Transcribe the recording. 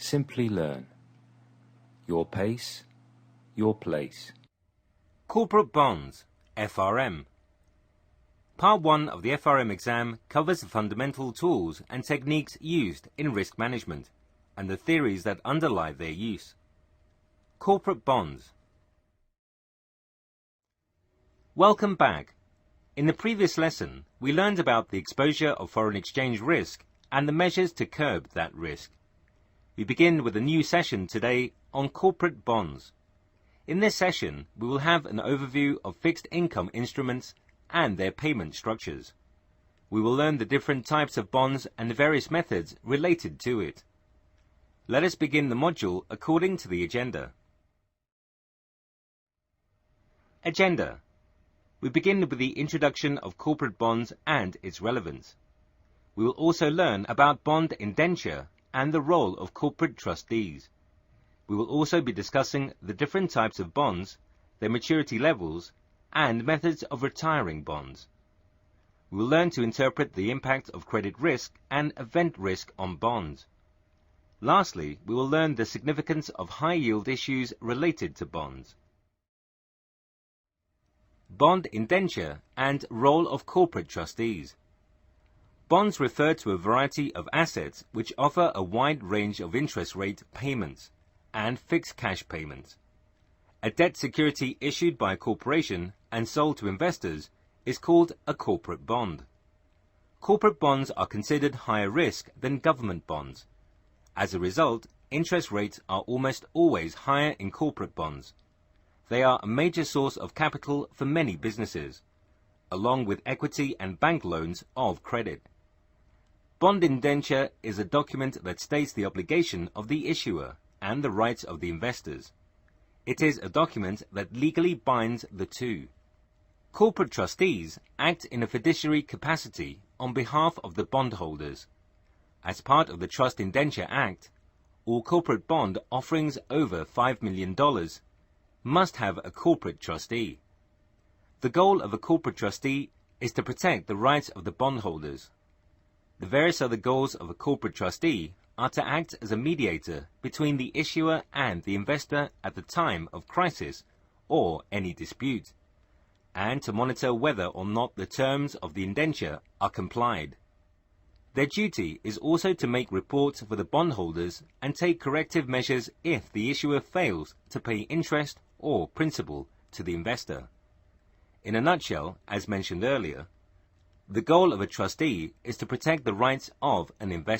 Simplilearn. Your pace, your place. Corporate Bonds, FRM. Part 1 of the FRM exam covers the fundamental tools and techniques used in risk management and the theories that underlie their use. Corporate Bonds. Welcome back. In the previous lesson, we learned about the exposure of foreign exchange risk and the measures to curb that risk. We begin with a new session today on corporate bonds. In this session, we will have an overview of fixed income instruments and their payment structures. We will learn the different types of bonds and the various methods related to it. Let us begin the module according to the agenda. Agenda. We begin with the introduction of corporate bonds and its relevance. We will also learn about bond indenture and the role of corporate trustees. We will also be discussing the different types of bonds, their maturity levels, and methods of retiring bonds. We will learn to interpret the impact of credit risk and event risk on bonds. Lastly, we will learn the significance of high-yield issues related to bonds. Bond indenture and role of corporate trustees. Bonds refer to a variety of assets which offer a wide range of interest rate payments and fixed cash payments. A debt security issued by a corporation and sold to investors is called a corporate bond. Corporate bonds are considered higher risk than government bonds. As a result, interest rates are almost always higher in corporate bonds. They are a major source of capital for many businesses, along with equity and bank loans of credit. Bond indenture is a document that states the obligation of the issuer and the rights of the investors. It is a document that legally binds the two. Corporate trustees act in a fiduciary capacity on behalf of the bondholders. As part of the Trust Indenture Act, all corporate bond offerings over $5 million must have a corporate trustee. The goal of a corporate trustee is to protect the rights of the bondholders. The various other goals of a corporate trustee are to act as a mediator between the issuer and the investor at the time of crisis or any dispute, and to monitor whether or not the terms of the indenture are complied. Their duty is also to make reports for the bondholders and take corrective measures if the issuer fails to pay interest or principal to the investor. In a nutshell, as mentioned earlier, the goal of a trustee is to protect the rights of an investor.